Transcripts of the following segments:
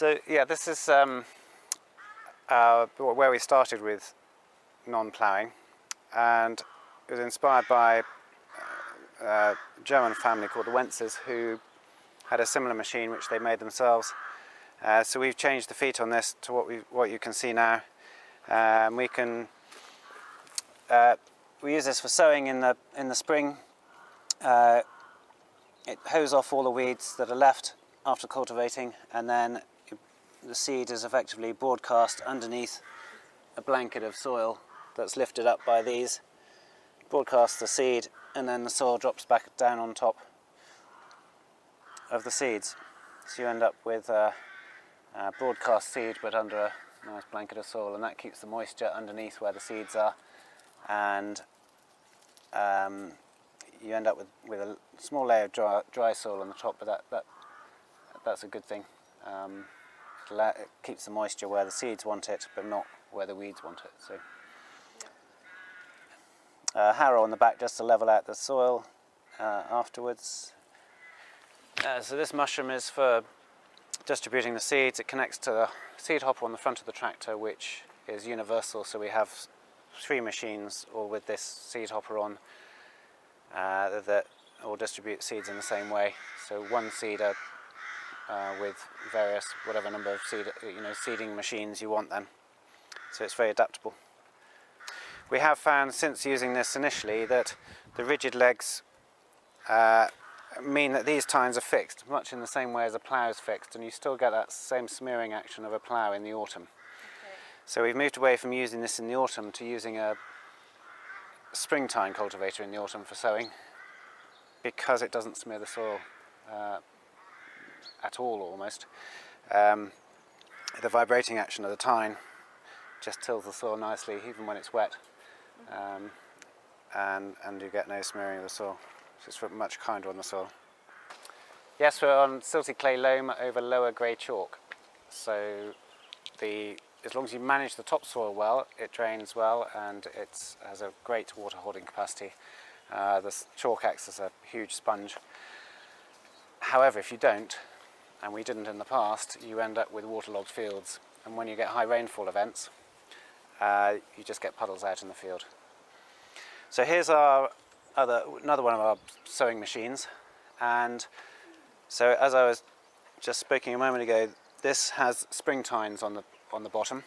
So yeah, this is where we started with non-ploughing, and it was inspired by a German family called the Wentzes, who had a similar machine which they made themselves. So we've changed the feet on this to what you can see now. We use this for sowing in the spring. It hoes off all the weeds that are left after cultivating, and then the seed is effectively broadcast underneath a blanket of soil that's lifted up by these. Broadcast the seed, and then the soil drops back down on top of the seeds. So you end up with a broadcast seed but under a nice blanket of soil, and that keeps the moisture underneath where the seeds are, and you end up with a small layer of dry soil on the top, but that's a good thing. It keeps the moisture where the seeds want it, but not where the weeds want it. So, harrow on the back just to level out the soil afterwards. So this mushroom is for distributing the seeds. It connects to the seed hopper on the front of the tractor, which is universal. So we have 3 machines all with this seed hopper on that all distribute seeds in the same way. So one seeder with various whatever number of seeding machines you want then. So it's very adaptable. We have found since using this initially that the rigid legs mean that these tines are fixed, much in the same way as a plough is fixed, and you still get that same smearing action of a plough in the autumn. Okay. So we've moved away from using this in the autumn to using a spring tine cultivator in the autumn for sowing, because it doesn't smear the soil at all almost. The vibrating action of the tine just tills the soil nicely even when it's wet, and you get no smearing of the soil. So it's much kinder on the soil. Yes, we're on silty clay loam over lower grey chalk. So as long as you manage the topsoil well, it drains well, and it has a great water holding capacity. The chalk acts as a huge sponge. However, if you don't, and we didn't in the past, you end up with waterlogged fields, and when you get high rainfall events, you just get puddles out in the field. So here's another one of our sowing machines, and so as I was just speaking a moment ago, this has spring tines on the bottom,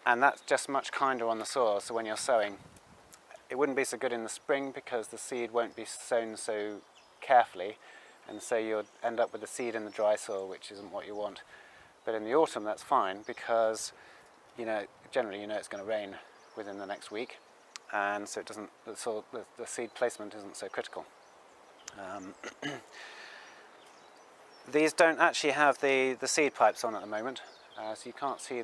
and that's just much kinder on the soil. So when you're sowing, it wouldn't be so good in the spring because the seed won't be sown so carefully, and so you'll end up with the seed in the dry soil, which isn't what you want. But in the autumn, that's fine, because generally it's going to rain within the next week, and so the seed placement isn't so critical. These don't actually have the seed pipes on at the moment, so you can't see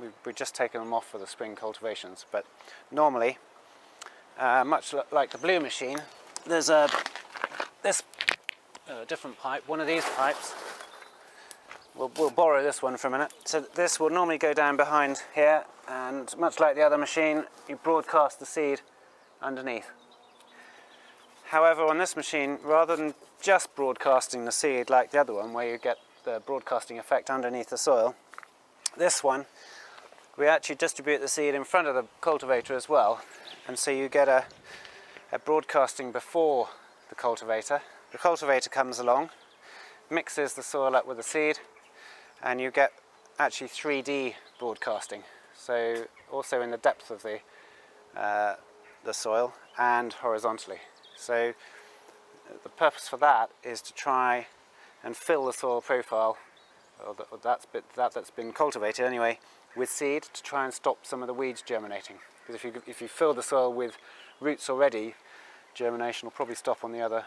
we've just taken them off for the spring cultivations. But normally, much like the blue machine, there's this different pipe, one of these pipes. We'll borrow this one for a minute. So this will normally go down behind here, and much like the other machine, you broadcast the seed underneath. However, on this machine, rather than just broadcasting the seed like the other one, where you get the broadcasting effect underneath the soil, this one, we actually distribute the seed in front of the cultivator as well, and so you get a broadcasting before the cultivator. The cultivator comes along, mixes the soil up with the seed, and you get actually 3D broadcasting. So also in the depth of the soil and horizontally. So the purpose for that is to try and fill the soil profile, or that's been cultivated anyway, with seed, to try and stop some of the weeds germinating. Because if you fill the soil with roots already, germination will probably stop on the other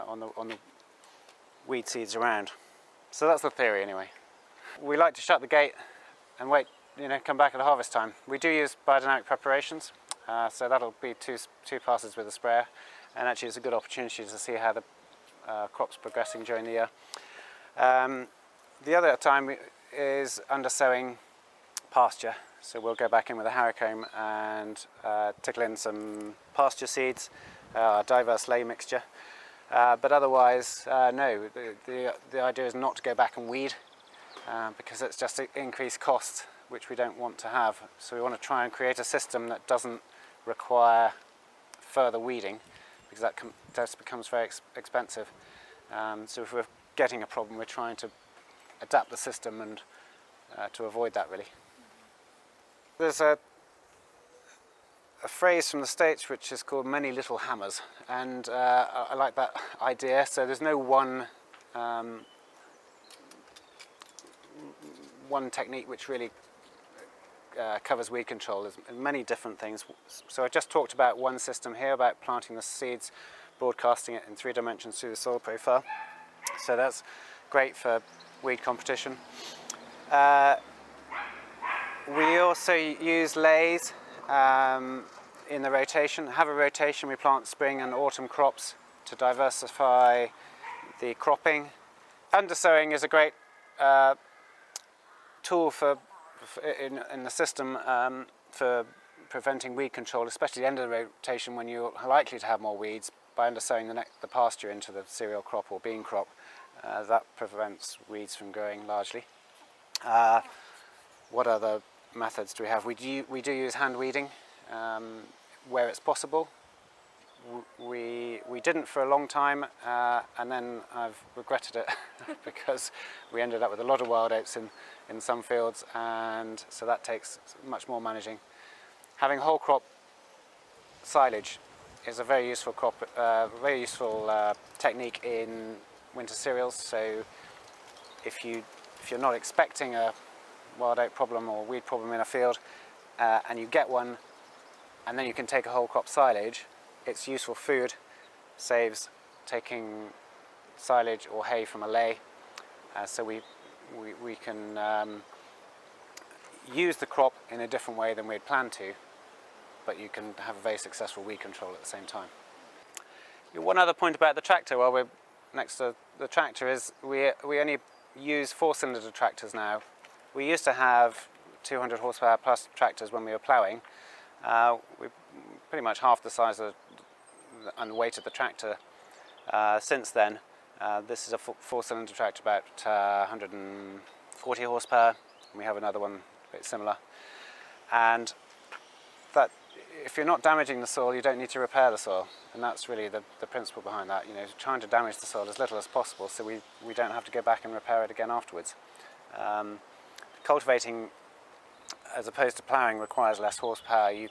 on the weed seeds around. So that's the theory anyway. We like to shut the gate and wait, come back at harvest time. We do use biodynamic preparations, so that'll be two passes with a sprayer, and actually it's a good opportunity to see how the crop's progressing during the year. The other time is under sowing pasture, so we'll go back in with a harrow comb and tickle in some pasture seeds, diverse ley mixture. But otherwise, no, the idea is not to go back and weed. because it's just increased cost, which we don't want to have. So we want to try and create a system that doesn't require further weeding, because that just becomes very expensive. So if we're getting a problem, we're trying to adapt the system and to avoid that, really. There's a phrase from the States which is called many little hammers, and I like that idea. So there's no one technique which really covers weed control. There's many different things. So I just talked about one system here, about planting the seeds, broadcasting it in 3 dimensions through the soil profile. So that's great for weed competition. We also use leys in the rotation. Have a rotation, we plant spring and autumn crops to diversify the cropping. Under-sowing is a great tool in the system for preventing weed control, especially at the end of the rotation when you're likely to have more weeds. By under-sowing the pasture into the cereal crop or bean crop, that prevents weeds from growing largely. What other methods do we have? We do use hand weeding where it's possible. We didn't for a long time, and then I've regretted it because we ended up with a lot of wild oats in some fields, and so that takes much more managing. Having whole crop silage is a very useful technique in winter cereals. So if you're not expecting a wild oat problem or weed problem in a field, and you get one, and then you can take a whole crop silage, it's useful food, saves taking silage or hay from a ley. So we can use the crop in a different way than we'd planned to, but you can have a very successful weed control at the same time. One other point about the tractor, while we're next to the tractor, is we only use 4-cylinder tractors now. We used to have 200 horsepower plus tractors when we were ploughing. We're pretty much half the size and weight of the tractor since then. This is a 4-cylinder tractor, about 140 horsepower. We have another one a bit similar. And that, if you're not damaging the soil, you don't need to repair the soil. And that's really the principle behind that, trying to damage the soil as little as possible so we don't have to go back and repair it again afterwards. Cultivating, as opposed to ploughing, requires less horsepower. You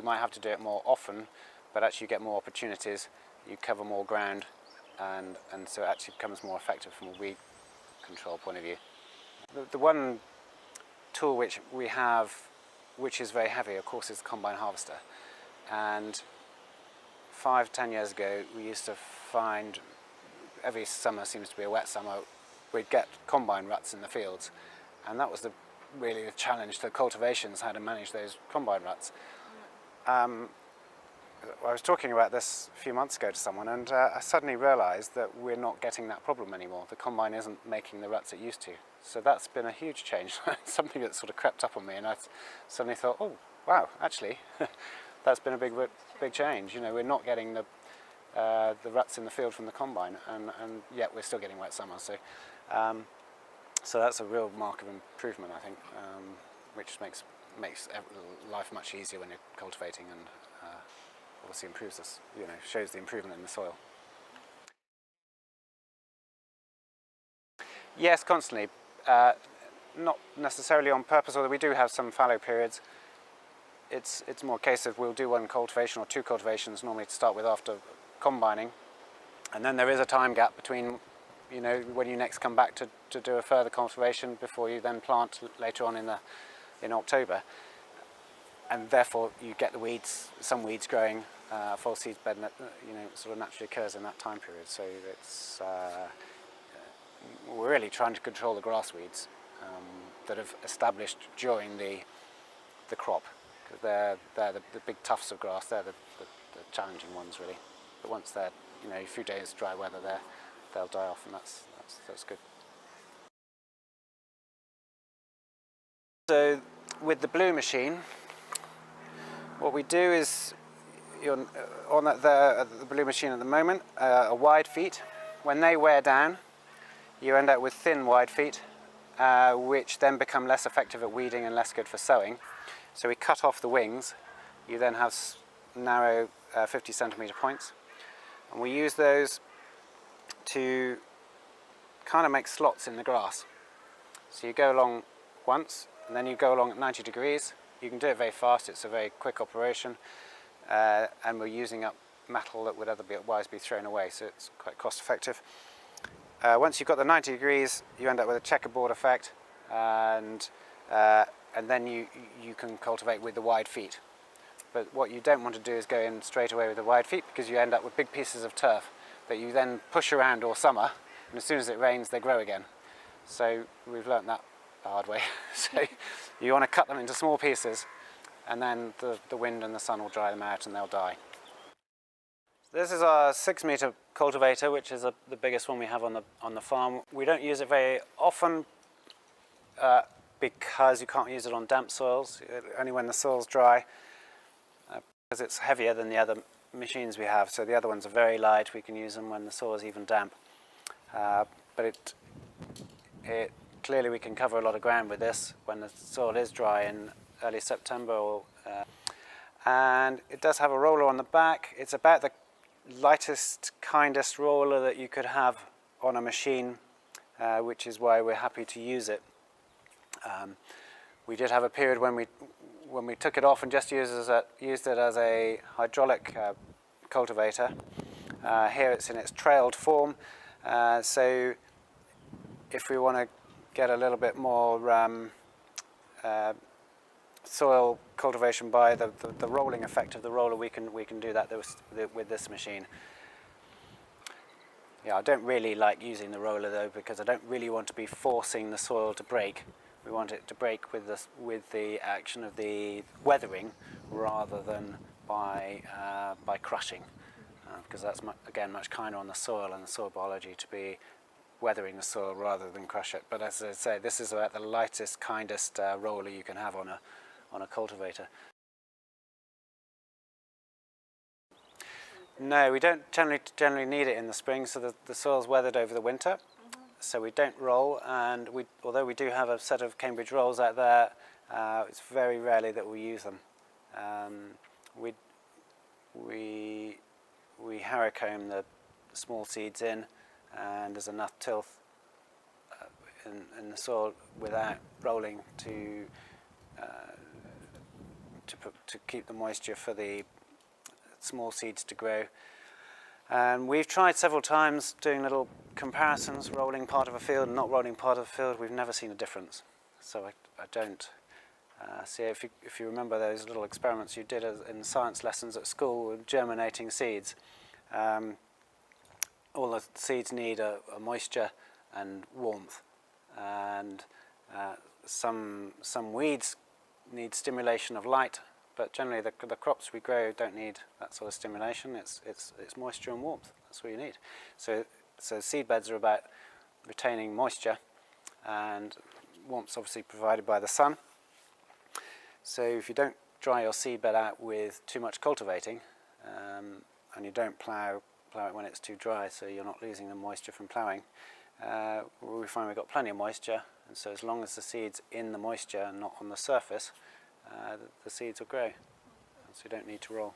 might have to do it more often, but actually you get more opportunities, you cover more ground, and so it actually becomes more effective from a weed control point of view. The one tool which we have, which is very heavy, of course, is the combine harvester. And 5-10 years ago, we used to find, every summer seems to be a wet summer, we'd get combine ruts in the fields, and that was really the challenge to cultivations, how to manage those combine ruts. I was talking about this a few months ago to someone, and I suddenly realised that we're not getting that problem anymore. The combine isn't making the ruts it used to. So that's been a huge change, something that sort of crept up on me, and I suddenly thought, oh, wow, actually, that's been a big change. We're not getting the ruts in the field from the combine, and yet we're still getting wet summer. So that's a real mark of improvement, I think, which makes life much easier when you're cultivating, and obviously improves us, shows the improvement in the soil. Yes, constantly. Not necessarily on purpose, although we do have some fallow periods. It's more a case of we'll do 1 cultivation or 2 cultivations normally to start with after combining, and then there is a time gap between when you next come back to do a further cultivation before you then plant later on in October, and therefore you get some weeds growing. False seeds bed, sort of naturally occurs in that time period. So it's we're really trying to control the grass weeds that have established during the crop, because they're the big tufts of grass. They're the challenging ones, really. But once they're a few days dry weather, they'll die off, and that's good. So with the blue machine, what we do is, you're on the blue machine at the moment, a wide feet. When they wear down, you end up with thin wide feet, which then become less effective at weeding and less good for sowing. So we cut off the wings. You then have narrow 50 centimetre points, and we use those to kind of make slots in the grass. So you go along once, and then you go along at 90 degrees. You can do it very fast, it's a very quick operation, and we're using up metal that would otherwise be thrown away, so it's quite cost effective. Once you've got the 90 degrees, you end up with a checkerboard effect, and then you can cultivate with the wide feet. But what you don't want to do is go in straight away with the wide feet, because you end up with big pieces of turf that you then push around all summer, and as soon as it rains they grow again. So we've learnt that the hard way. So you want to cut them into small pieces, and then the wind and the sun will dry them out and they'll die. This is our 6-metre cultivator, which is the biggest one we have on the farm. We don't use it very often because you can't use it on damp soils, only when the soil's dry, because it's heavier than the other machines we have. So the other ones are very light, we can use them when the soil is even damp. But clearly we can cover a lot of ground with this when the soil is dry in early September. And it does have a roller on the back. It's about the lightest, kindest roller that you could have on a machine, which is why we're happy to use it. We did have a period when we took it off and just used it as a hydraulic cultivator. Here it's in its trailed form, so if we want to get a little bit more soil cultivation by the rolling effect of the roller, we can do that with this machine. Yeah, I don't really like using the roller though, because I don't really want to be forcing the soil to break. We want it to break with the action of the weathering rather than by crushing, because that's again much kinder on the soil and the soil biology to be weathering the soil rather than crush it. But as I say, this is about the lightest, kindest roller you can have on a cultivator. No, we don't generally need it in the spring, so the soil's weathered over the winter. So we don't roll, and although we do have a set of Cambridge rolls out there, it's very rarely that we use them. We harrowcomb the small seeds in, and there's enough tilth in the soil without rolling to keep the moisture for the small seeds to grow. And we've tried several times doing little comparisons, rolling part of a field and not rolling part of the field. We've never seen a difference. So I don't see, if you remember those little experiments you did in science lessons at school with germinating seeds, all the seeds need a moisture and warmth, and some weeds need stimulation of light, but generally the crops we grow don't need that sort of stimulation. It's moisture and warmth. That's what you need. So seed beds are about retaining moisture, and warmth's obviously provided by the sun. So if you don't dry your seed bed out with too much cultivating, and you don't plough it when it's too dry, so you're not losing the moisture from ploughing, we find we've got plenty of moisture, and so as long as the seed's in the moisture and not on the surface, the seeds will grow, so you don't need to roll.